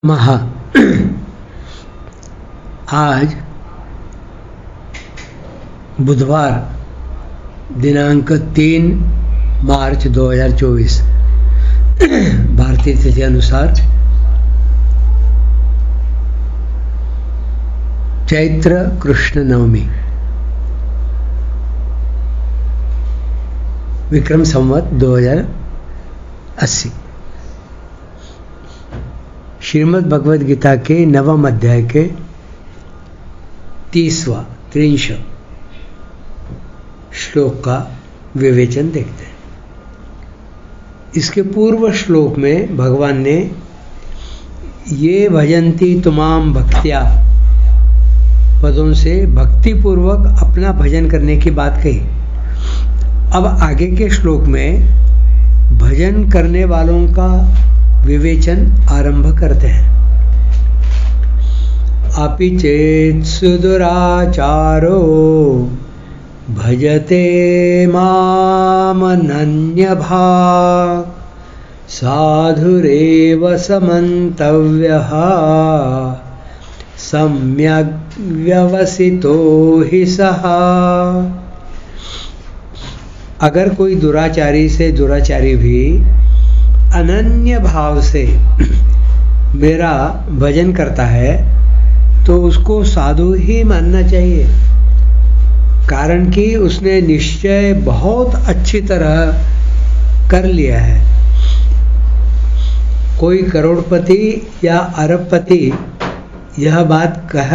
महा आज बुधवार दिनांक 3 मार्च 2024 भारतीय तिथि अनुसार चैत्र कृष्ण नवमी विक्रम संवत 2080। श्रीमद् भगवद गीता के नवम अध्याय के 30 श्लोक का विवेचन देखते हैं। इसके पूर्व श्लोक में भगवान ने ये भजन्ति तुमाम भक्त्या पदों से भक्ति पूर्वक अपना भजन करने की बात कही। अब आगे के श्लोक में भजन करने वालों का विवेचन आरंभ करते हैं। अपि चेत् सुदुराचारो भजते मामनन्यभाक् साधुरेव समन्तव्यः सम्यग् व्यवसितो हि सः। अगर कोई दुराचारी से दुराचारी भी अनन्य भाव से मेरा भजन करता है तो उसको साधु ही मानना चाहिए, कारण कि उसने निश्चय बहुत अच्छी तरह कर लिया है। कोई करोड़पति या अरबपति यह बात कह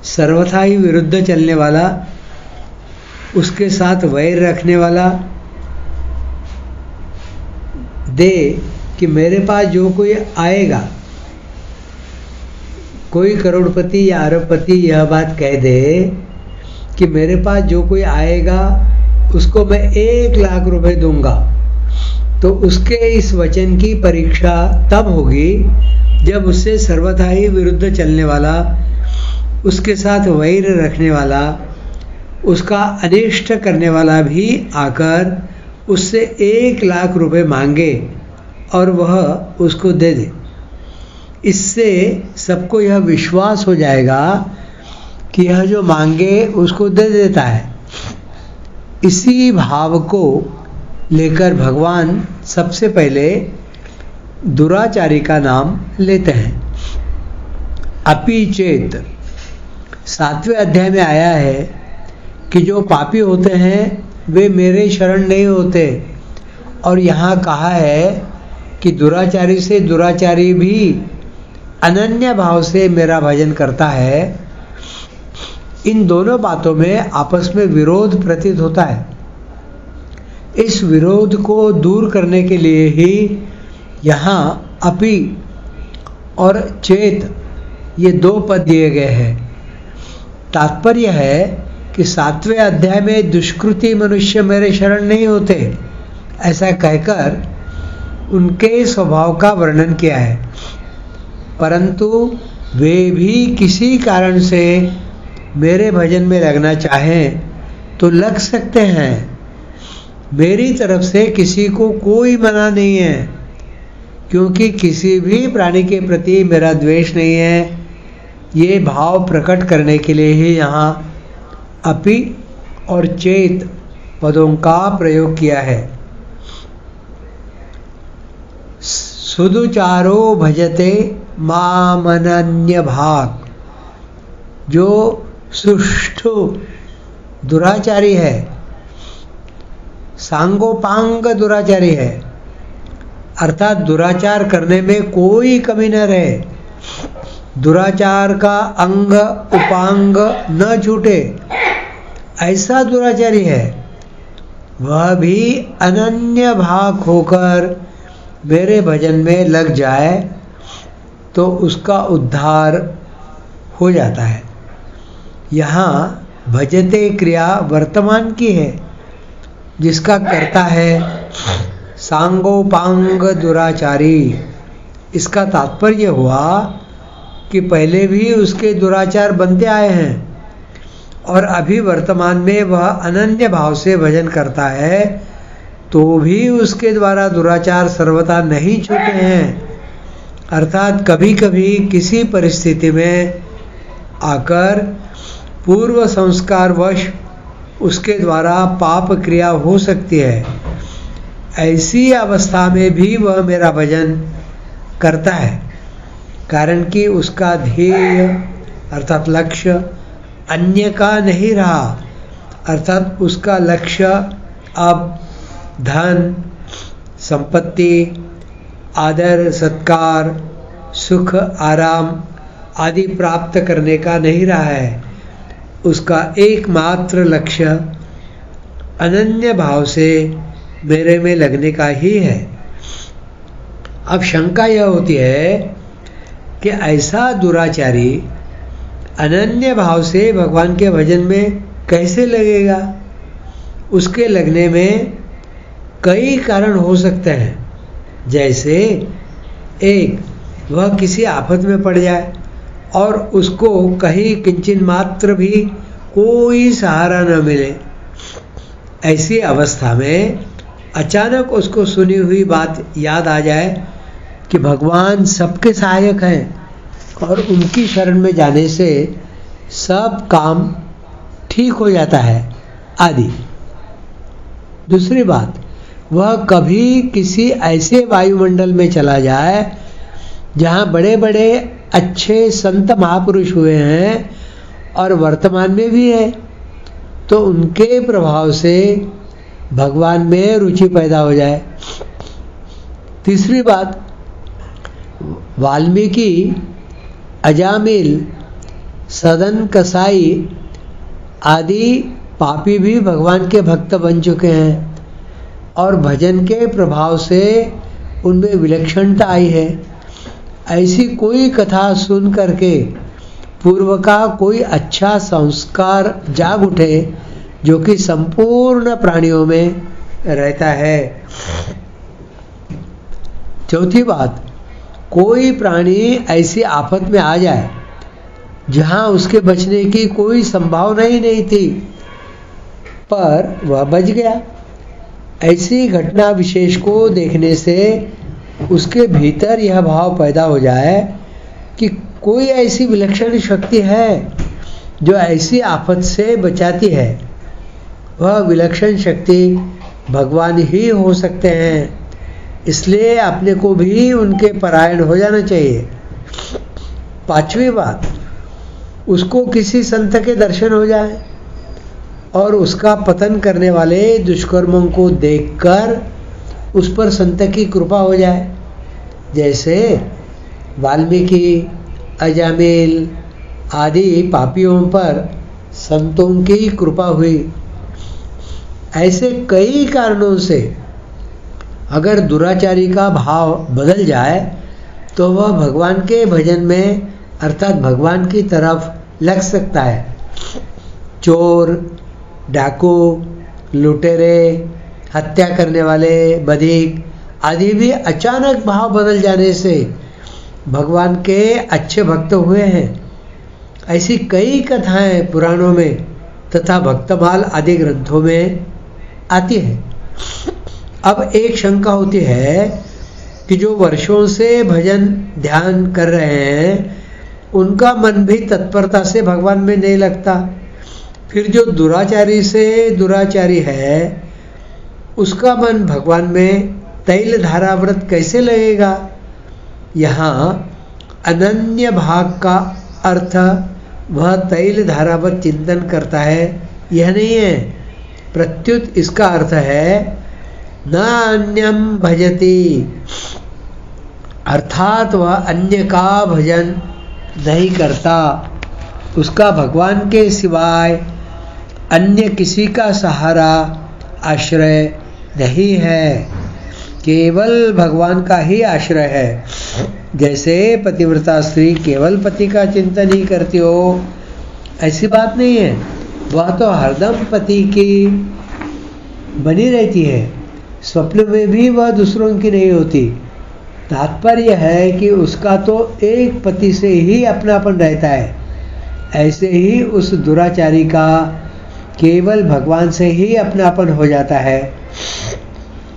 सर्वथा ही विरुद्ध चलने वाला, उसके साथ वैर रखने वाला दे कि मेरे पास जो कोई आएगा, कोई करोड़पति या अरबपति यह बात कह दे कि मेरे पास जो कोई आएगा उसको मैं 1 लाख रुपए दूंगा, तो उसके इस वचन की परीक्षा तब होगी जब उससे सर्वथा ही विरुद्ध चलने वाला, उसके साथ वैर रखने वाला, उसका अनिष्ट करने वाला भी आकर उससे 1 लाख रुपए मांगे और वह उसको दे दे। इससे सबको यह विश्वास हो जाएगा कि यह जो मांगे उसको दे देता है। इसी भाव को लेकर भगवान सबसे पहले दुराचारी का नाम लेते हैं। अपि चेत 7वें अध्याय में आया है कि जो पापी होते हैं वे मेरे शरण नहीं होते, और यहाँ कहा है कि दुराचारी से दुराचारी भी अनन्य भाव से मेरा भजन करता है। इन दोनों बातों में आपस में विरोध प्रतीत होता है। इस विरोध को दूर करने के लिए ही यहाँ अपि और चेत ये 2 पद दिए गए हैं। तात्पर्य है कि 7वें अध्याय में दुष्कृति मनुष्य मेरे शरण नहीं होते ऐसा कहकर उनके स्वभाव का वर्णन किया है, परंतु वे भी किसी कारण से मेरे भजन में लगना चाहें तो लग सकते हैं। मेरी तरफ से किसी को कोई मना नहीं है, क्योंकि किसी भी प्राणी के प्रति मेरा द्वेष नहीं है। ये भाव प्रकट करने के लिए ही यहाँ अपि और चेत पदों का प्रयोग किया है। सुदुचारो भजते मामनन्य भाक्, जो सुष्ठु दुराचारी है, सांगोपांग दुराचारी है, अर्थात दुराचार करने में कोई कमी न रहे, दुराचार का अंग उपांग न छूटे, ऐसा दुराचारी है, वह भी अनन्य भाग होकर मेरे भजन में लग जाए तो उसका उद्धार हो जाता है। यहाँ भजते क्रिया वर्तमान की है, जिसका कर्ता है सांगोपांग दुराचारी। इसका तात्पर्य हुआ कि पहले भी उसके दुराचार बनते आए हैं और अभी वर्तमान में वह अनन्य भाव से भजन करता है, तो भी उसके द्वारा दुराचार सर्वथा नहीं छूटे हैं। अर्थात कभी कभी किसी परिस्थिति में आकर पूर्व संस्कारवश उसके द्वारा पाप क्रिया हो सकती है। ऐसी अवस्था में भी वह मेरा भजन करता है, कारण कि उसका ध्येय अर्थात लक्ष्य अन्य का नहीं रहा, अर्थात उसका लक्ष्य अब धन, संपत्ति, आदर, सत्कार, सुख, आराम आदि प्राप्त करने का नहीं रहा है। उसका एकमात्र लक्ष्य अनन्य भाव से मेरे में लगने का ही है। अब शंका यह होती है कि ऐसा दुराचारी अनन्य भाव से भगवान के भजन में कैसे लगेगा? उसके लगने में कई कारण हो सकते हैं। जैसे एक, वह किसी आफत में पड़ जाए और उसको कहीं किंचन मात्र भी कोई सहारा न मिले। ऐसी अवस्था में अचानक उसको सुनी हुई बात याद आ जाए कि भगवान सबके सहायक हैं और उनकी शरण में जाने से सब काम ठीक हो जाता है आदि। दूसरी बात, वह कभी किसी ऐसे वायुमंडल में चला जाए जहाँ बड़े बड़े अच्छे संत महापुरुष हुए हैं और वर्तमान में भी है, तो उनके प्रभाव से भगवान में रुचि पैदा हो जाए। तीसरी बात, वाल्मीकि, अजामिल, सदन कसाई आदि पापी भी भगवान के भक्त बन चुके हैं और भजन के प्रभाव से उनमें विलक्षणता आई है। ऐसी कोई कथा सुन करके पूर्व का कोई अच्छा संस्कार जाग उठे जो कि संपूर्ण प्राणियों में रहता है। चौथी बात, कोई प्राणी ऐसी आफत में आ जाए जहां उसके बचने की कोई संभावना ही नहीं थी, पर वह बच गया। ऐसी घटना विशेष को देखने से उसके भीतर यह भाव पैदा हो जाए कि कोई ऐसी विलक्षण शक्ति है जो ऐसी आफत से बचाती है। वह विलक्षण शक्ति भगवान ही हो सकते हैं, इसलिए अपने को भी उनके परायण हो जाना चाहिए। पांचवी बात, उसको किसी संत के दर्शन हो जाए और उसका पतन करने वाले दुष्कर्मों को देखकर उस पर संत की कृपा हो जाए। जैसे वाल्मीकि, अजामिल आदि पापियों पर संतों की कृपा हुई। ऐसे कई कारणों से अगर दुराचारी का भाव बदल जाए तो वह भगवान के भजन में अर्थात भगवान की तरफ लग सकता है। चोर, डाकू, लुटेरे, हत्या करने वाले, बधिक आदि भी अचानक भाव बदल जाने से भगवान के अच्छे भक्त हुए हैं। ऐसी कई कथाएं पुराणों में तथा भक्तमाल आदि ग्रंथों में आती है। अब एक शंका होती है कि जो वर्षों से भजन ध्यान कर रहे हैं उनका मन भी तत्परता से भगवान में नहीं लगता, फिर जो दुराचारी से दुराचारी है उसका मन भगवान में तैल धाराव्रत कैसे लगेगा? यहाँ अनन्य भाग का अर्थ वह तैल धारावत चिंतन करता है यह नहीं है, प्रत्युत इसका अर्थ है न अन्यम भजति, अर्थात वह अन्य का भजन नहीं करता, उसका भगवान के सिवाय अन्य किसी का सहारा आश्रय नहीं है, केवल भगवान का ही आश्रय है। जैसे पतिव्रता स्त्री केवल पति का चिंतन ही करती हो, ऐसी बात नहीं है, वह तो हरदम पति की बनी रहती है, स्वप्न में भी वह दूसरों की नहीं होती। तात्पर्य है कि उसका तो एक पति से ही अपनापन रहता है, ऐसे ही उस दुराचारी का केवल भगवान से ही अपनापन हो जाता है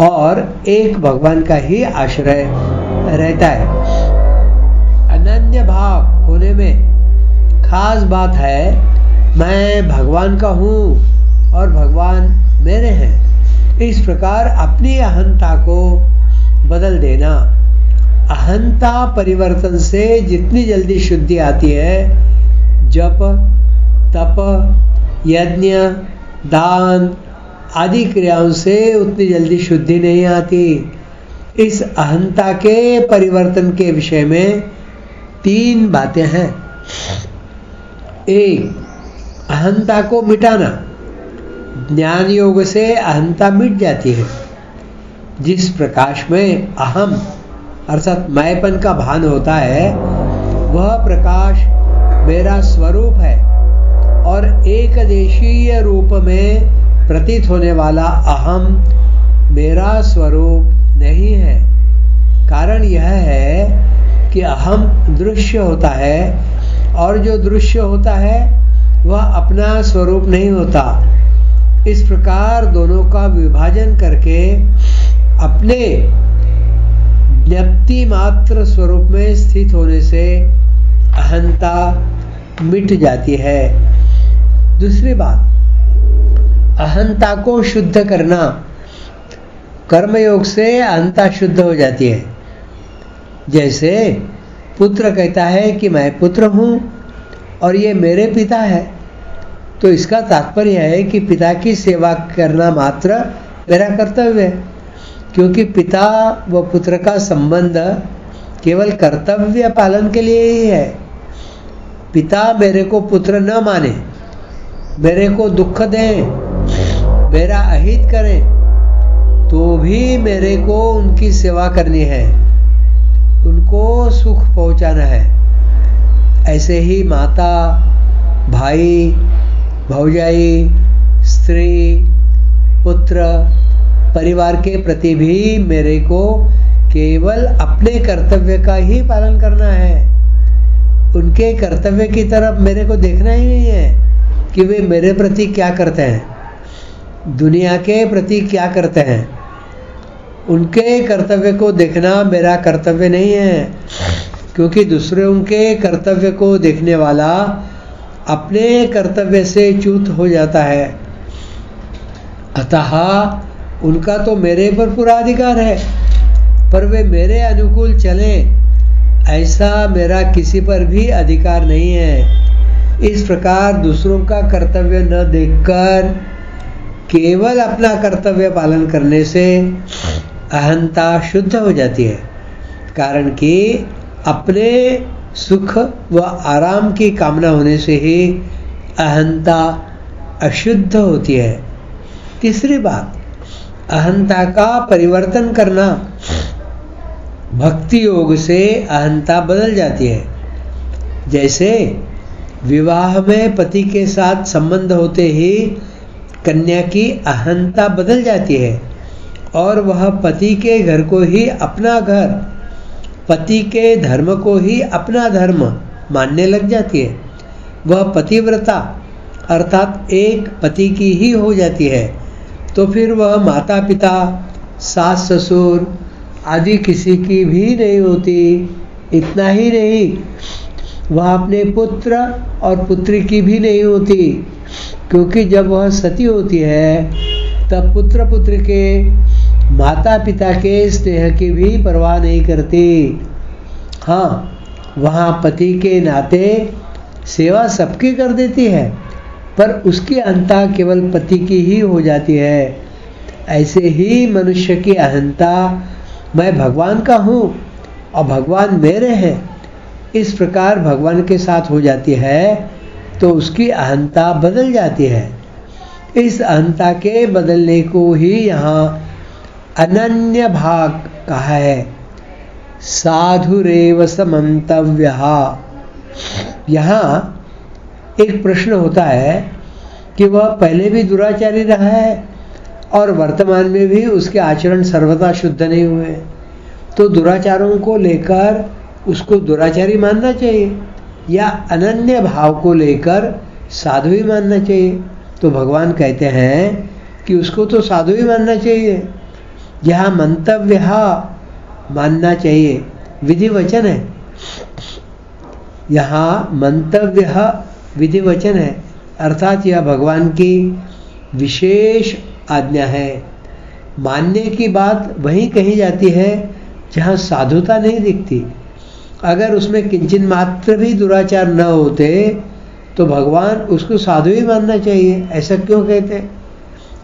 और एक भगवान का ही आश्रय रहता है। में खास बात है मैं भगवान का हूँ और भगवान मेरे हैं। इस प्रकार अपनी अहंता को बदल देना। अहंता परिवर्तन से जितनी जल्दी शुद्धि आती है, जप, तप, यज्ञ, दान आदि क्रियाओं से उतनी जल्दी शुद्धि नहीं आती। इस अहंता के परिवर्तन के विषय में 3 बातें हैं। 1, अहंता को मिटाना। ज्ञान योग से अहंता मिट जाती है। जिस प्रकाश में अहम अर्थात मैंपन का भान होता है, वह प्रकाश मेरा स्वरूप है और एकदेशीय रूप में प्रतीत होने वाला अहम मेरा स्वरूप नहीं है। कारण यह है कि अहम दृश्य होता है और जो दृश्य होता है वह अपना स्वरूप नहीं होता। इस प्रकार दोनों का विभाजन करके अपने ज्ञप्ति मात्र स्वरूप में स्थित होने से अहंता मिट जाती है। दूसरी बात, अहंता को शुद्ध करना। कर्मयोग से अहंता शुद्ध हो जाती है। जैसे पुत्र कहता है कि मैं पुत्र हूँ और ये मेरे पिता है, तो इसका तात्पर्य है कि पिता की सेवा करना मात्र मेरा कर्तव्य है, क्योंकि पिता व पुत्र का संबंध केवल कर्तव्य पालन के लिए ही है। पिता मेरे को पुत्र न माने, मेरे को दुख दें, मेरा अहित करें, तो भी मेरे को उनकी सेवा करनी है, उनको सुख पहुंचाना है। ऐसे ही माता, भाई, भौजाई, स्त्री, पुत्र, परिवार के प्रति भी मेरे को केवल अपने कर्तव्य का ही पालन करना है। उनके कर्तव्य की तरफ मेरे को देखना ही नहीं है कि वे मेरे प्रति क्या करते हैं, दुनिया के प्रति क्या करते हैं। उनके कर्तव्य को देखना मेरा कर्तव्य नहीं है, क्योंकि दूसरों के कर्तव्य को देखने वाला अपने कर्तव्य से च्युत हो जाता है। अतः उनका तो मेरे पर पूरा अधिकार है, पर वे मेरे अनुकूल चलें ऐसा मेरा किसी पर भी अधिकार नहीं है। इस प्रकार दूसरों का कर्तव्य न देखकर केवल अपना कर्तव्य पालन करने से अहंता शुद्ध हो जाती है। कारण कि अपने सुख व आराम की कामना होने से ही अहंता अशुद्ध होती है। तीसरी बात, अहंता का परिवर्तन करना। भक्ति योग से अहंता बदल जाती है। जैसे विवाह में पति के साथ संबंध होते ही कन्या की अहंता बदल जाती है और वह पति के घर को ही अपना घर, पति के धर्म को ही अपना धर्म मानने लग जाती है। वह पतिव्रता अर्थात एक पति की ही हो जाती है। तो फिर वह माता पिता, सास ससुर आदि किसी की भी नहीं होती। इतना ही नहीं, वह अपने पुत्र और पुत्री की भी नहीं होती, क्योंकि जब वह सती होती है तब पुत्र पुत्र के माता पिता के स्नेह की भी परवाह नहीं करती। हाँ, वहाँ पति के नाते सेवा सबकी कर देती है, पर उसकी अहंता केवल पति की ही हो जाती है। ऐसे ही मनुष्य की अहंता मैं भगवान का हूँ और भगवान मेरे हैं, इस प्रकार भगवान के साथ हो जाती है तो उसकी अहंता बदल जाती है। इस अहंता के बदलने को ही यहाँ अनन्य भाग कहा है। साधुरेव समन्तव्यः। यहाँ एक प्रश्न होता है कि वह पहले भी दुराचारी रहा है और वर्तमान में भी उसके आचरण सर्वथा शुद्ध नहीं हुए, तो दुराचारों को लेकर उसको दुराचारी मानना चाहिए या अनन्य भाव को लेकर साधु ही मानना चाहिए? तो भगवान कहते हैं कि उसको तो साधु ही मानना चाहिए। यहाँ मंतव्य मानना चाहिए, विधि वचन है। यहाँ मंतव्य विधिवचन है, अर्थात यह भगवान की विशेष आज्ञा है। मानने की बात वहीं कही जाती है जहाँ साधुता नहीं दिखती। अगर उसमें किंचित मात्र भी दुराचार न होते तो भगवान उसको साधु ही मानना चाहिए। ऐसा क्यों कहते?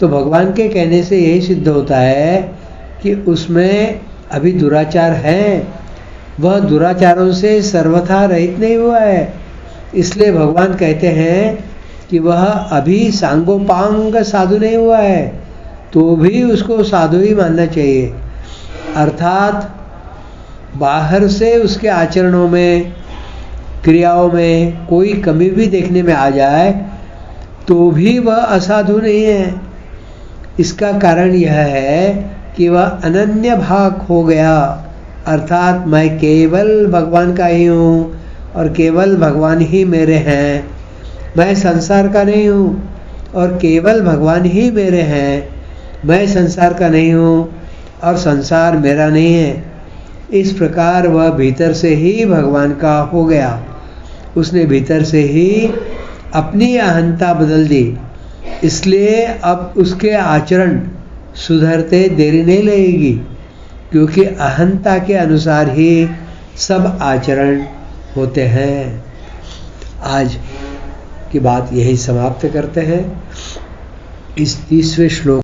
तो भगवान के कहने से यही सिद्ध होता है कि उसमें अभी दुराचार है, वह दुराचारों से सर्वथा रहित नहीं हुआ है। इसलिए भगवान कहते हैं कि वह अभी सांगोपांग साधु नहीं हुआ है, तो भी उसको साधु ही मानना चाहिए। अर्थात बाहर से उसके आचरणों में, क्रियाओं में कोई कमी भी देखने में आ जाए तो भी वह असाधु नहीं है। इसका कारण यह है कि वह अनन्य भाग हो गया, अर्थात मैं केवल भगवान का ही हूँ और केवल भगवान ही मेरे हैं। मैं संसार का नहीं हूँ और केवल भगवान ही मेरे हैं। मैं संसार का नहीं हूँ और संसार मेरा नहीं है। इस प्रकार वह भीतर से ही भगवान का हो गया। उसने भीतर से ही अपनी अहंता बदल दी। इसलिए अब उसके आचरण सुधरते देरी नहीं लगेगी, क्योंकि अहंता के अनुसार ही सब आचरण होते हैं। आज की बात यही समाप्त करते हैं। इस 30वें श्लोक